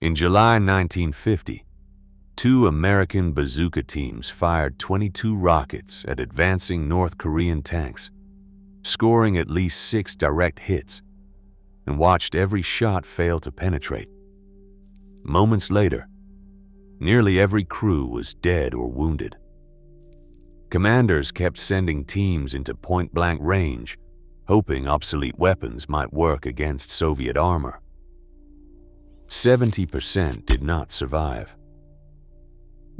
In July 1950, two American Bazooka teams fired 22 rockets at advancing North Korean tanks, scoring at least 6 direct hits, and watched every shot fail to penetrate. Moments later, nearly every crew was dead or wounded. Commanders kept sending teams into point-blank range, hoping obsolete weapons might work against Soviet armor. 70% did not survive.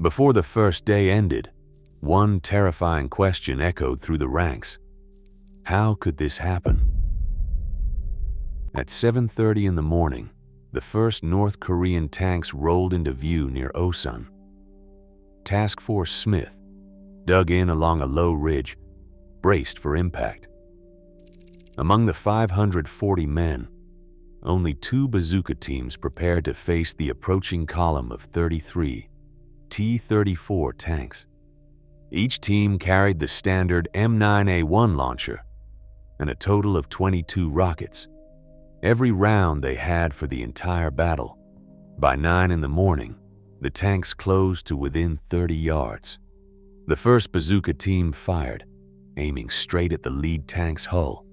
Before the first day ended, one terrifying question echoed through the ranks. How could this happen? At 7:30 in the morning, the first North Korean tanks rolled into view near Osan. Task Force Smith dug in along a low ridge, braced for impact. Among the 540 men, only 2 Bazooka teams prepared to face the approaching column of 33 T-34 tanks. Each team carried the standard M9A1 launcher and a total of 22 rockets, every round they had for the entire battle. By 9 in the morning, the tanks closed to within 30 yards. The first Bazooka team fired, aiming straight at the lead tank's hull.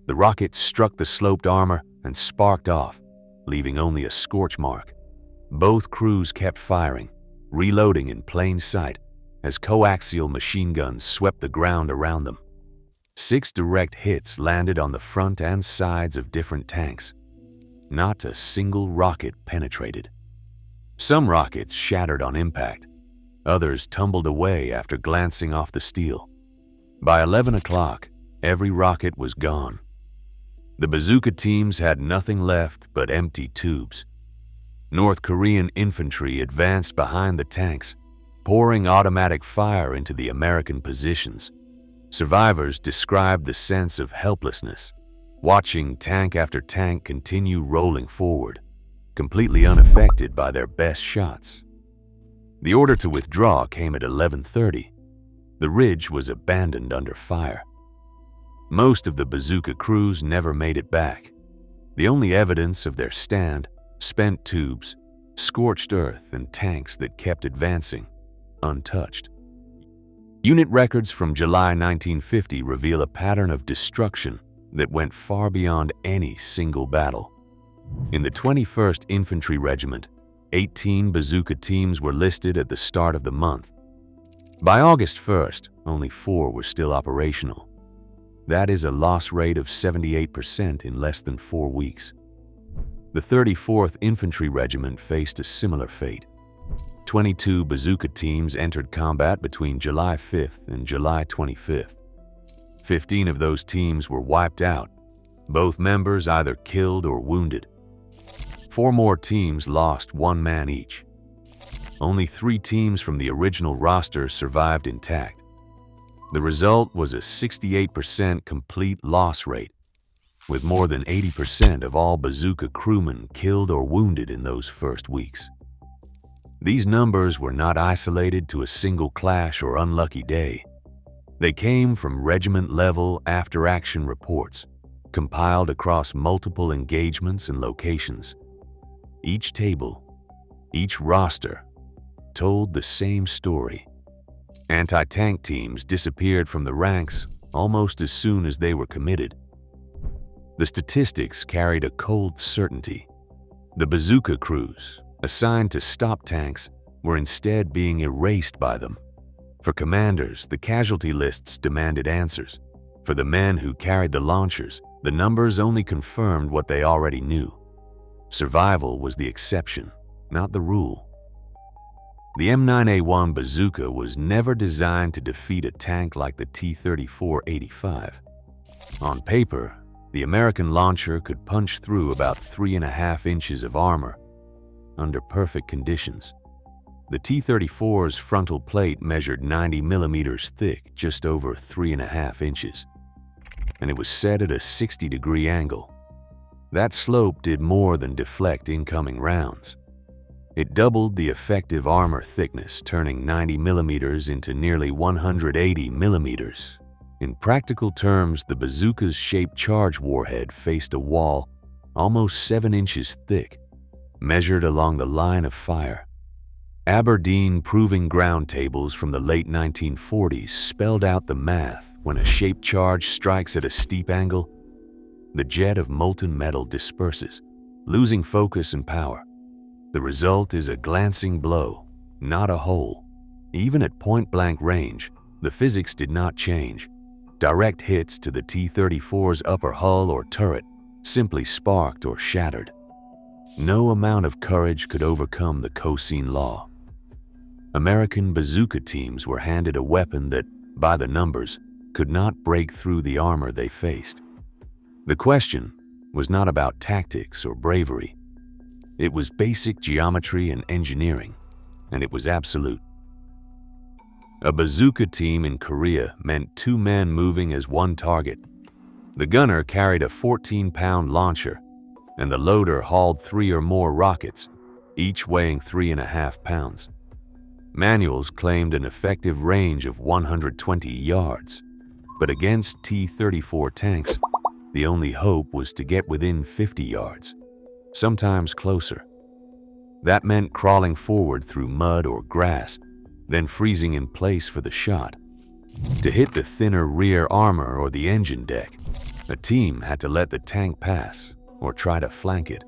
The rocket struck the sloped armor and sparked off, leaving only a scorch mark. Both crews kept firing, reloading in plain sight as coaxial machine guns swept the ground around them. 6 direct hits landed on the front and sides of different tanks. Not a single rocket penetrated. Some rockets shattered on impact. Others tumbled away after glancing off the steel. By 11 o'clock, every rocket was gone. The Bazooka teams had nothing left but empty tubes. North Korean infantry advanced behind the tanks, pouring automatic fire into the American positions. Survivors described the sense of helplessness, watching tank after tank continue rolling forward, completely unaffected by their best shots. The order to withdraw came at 11:30. The ridge was abandoned under fire. Most of the Bazooka crews never made it back. The only evidence of their stand, spent tubes, scorched earth, and tanks that kept advancing, untouched. Unit records from July 1950 reveal a pattern of destruction that went far beyond any single battle. In the 21st Infantry Regiment, 18 Bazooka teams were listed at the start of the month. By August 1st, only 4 were still operational. That is a loss rate of 78% in less than 4 weeks. The 34th Infantry Regiment faced a similar fate. 22 Bazooka teams entered combat between July 5th and July 25th. 15 of those teams were wiped out, both members either killed or wounded. 4 more teams lost 1 man each. Only 3 teams from the original roster survived intact. The result was a 68% complete loss rate, with more than 80% of all Bazooka crewmen killed or wounded in those first weeks. These numbers were not isolated to a single clash or unlucky day. They came from regiment-level after-action reports, compiled across multiple engagements and locations. Each table, each roster, told the same story. Anti-tank teams disappeared from the ranks almost as soon as they were committed. The statistics carried a cold certainty. The Bazooka crews, assigned to stop tanks, were instead being erased by them. For commanders, the casualty lists demanded answers. For the men who carried the launchers, the numbers only confirmed what they already knew. Survival was the exception, not the rule. The M9A1 Bazooka was never designed to defeat a tank like the T-34-85. On paper, the American launcher could punch through about 3.5 inches of armor under perfect conditions. The T-34's frontal plate measured 90 millimeters thick, just over 3.5 inches, and it was set at a 60-degree angle. That slope did more than deflect incoming rounds. It doubled the effective armor thickness, turning 90 millimeters into nearly 180 millimeters. In practical terms, the bazooka's shaped charge warhead faced a wall almost 7 inches thick, measured along the line of fire. Aberdeen proving ground tables from the late 1940s spelled out the math. When a shaped charge strikes at a steep angle, the jet of molten metal disperses, losing focus and power. The result is a glancing blow, not a hole. Even at point-blank range, the physics did not change. Direct hits to the T-34's upper hull or turret simply sparked or shattered. No amount of courage could overcome the Cosine law. American Bazooka teams were handed a weapon that, by the numbers, could not break through the armor they faced. The question was not about tactics or bravery. It was basic geometry and engineering, and it was absolute. A bazooka team in Korea meant 2 men moving as one target. The gunner carried a 14-pound launcher, and the loader hauled 3 or more rockets, each weighing 3.5 pounds. Manuals claimed an effective range of 120 yards, but against T-34 tanks, the only hope was to get within 50 yards, sometimes closer. That meant crawling forward through mud or grass, then freezing in place for the shot. To hit the thinner rear armor or the engine deck, a team had to let the tank pass or try to flank it.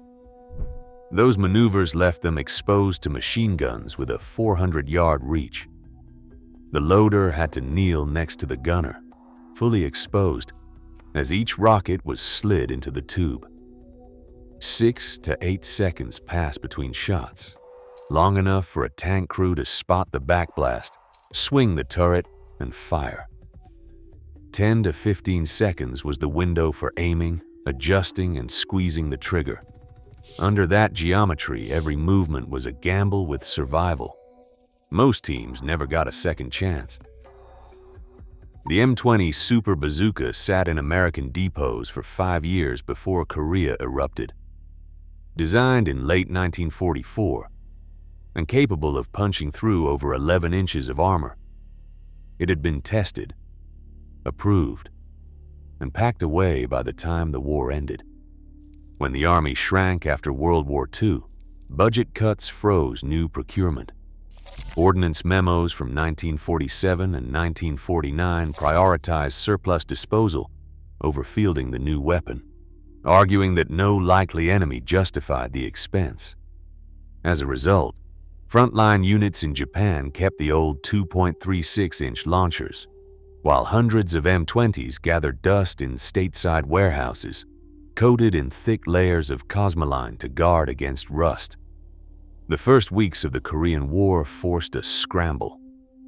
Those maneuvers left them exposed to machine guns with a 400-yard reach. The loader had to kneel next to the gunner, fully exposed, as each rocket was slid into the tube. 6 to 8 seconds passed between shots, long enough for a tank crew to spot the backblast, swing the turret, and fire. 10 to 15 seconds was the window for aiming, adjusting, and squeezing the trigger. Under that geometry, every movement was a gamble with survival. Most teams never got a second chance. The M20 Super Bazooka sat in American depots for 5 years before Korea erupted. Designed in late 1944 and capable of punching through over 11 inches of armor, it had been tested, approved, and packed away by the time the war ended. When the Army shrank after World War II, budget cuts froze new procurement. Ordnance memos from 1947 and 1949 prioritized surplus disposal over fielding the new weapon, arguing that no likely enemy justified the expense. As a result, frontline units in Japan kept the old 2.36-inch launchers, while hundreds of M20s gathered dust in stateside warehouses, coated in thick layers of cosmoline to guard against rust. The first weeks of the Korean War forced a scramble.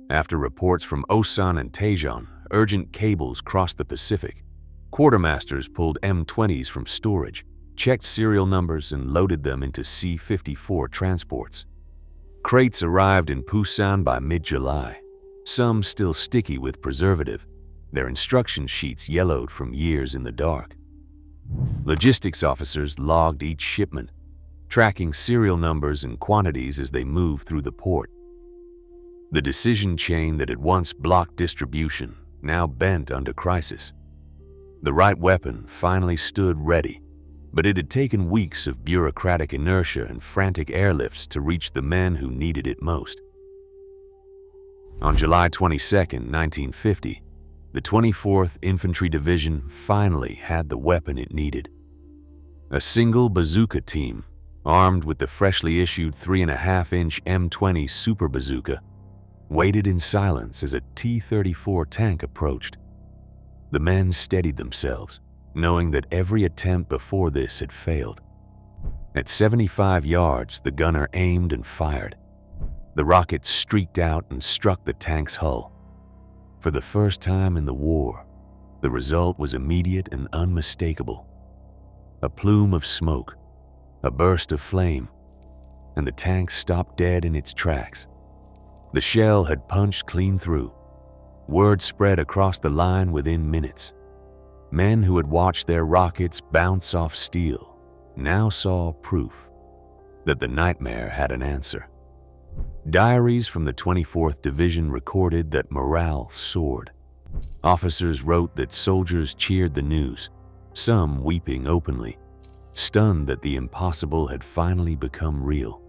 After reports from Osan and Daejeon, urgent cables crossed the Pacific. Quartermasters pulled M20s from storage, checked serial numbers, and loaded them into C-54 transports. Crates arrived in Busan by mid-July, some still sticky with preservative, their instruction sheets yellowed from years in the dark. Logistics officers logged each shipment, tracking serial numbers and quantities as they moved through the port. The decision chain that had once blocked distribution now bent under crisis. The right weapon finally stood ready, but it had taken weeks of bureaucratic inertia and frantic airlifts to reach the men who needed it most. On July 22, 1950, the 24th Infantry Division finally had the weapon it needed. A single bazooka team, armed with the freshly issued 3.5-inch M20 Super Bazooka, waited in silence as a T-34 tank approached. The men steadied themselves, knowing that every attempt before this had failed. At 75 yards, the gunner aimed and fired. The rocket streaked out and struck the tank's hull. For the first time in the war, the result was immediate and unmistakable. A plume of smoke, a burst of flame, and the tank stopped dead in its tracks. The shell had punched clean through. Word spread across the line within minutes. Men who had watched their rockets bounce off steel now saw proof that the nightmare had an answer. Diaries from the 24th Division recorded that morale soared. Officers wrote that soldiers cheered the news, some weeping openly, stunned that the impossible had finally become real.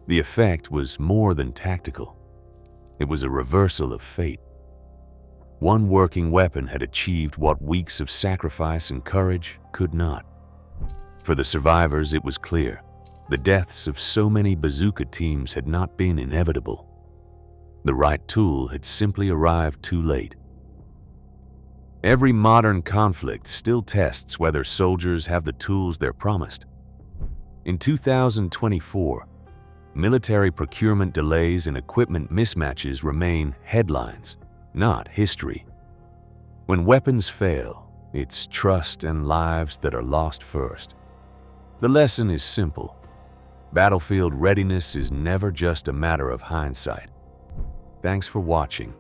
The effect was more than tactical. It was a reversal of fate. One working weapon had achieved what weeks of sacrifice and courage could not. For the survivors, it was clear. The deaths of so many Bazooka teams had not been inevitable. The right tool had simply arrived too late. Every modern conflict still tests whether soldiers have the tools they're promised. In 2024, military procurement delays and equipment mismatches remain headlines, not history. When weapons fail, it's trust and lives that are lost first. The lesson is simple. Battlefield readiness is never just a matter of hindsight. Thanks for watching.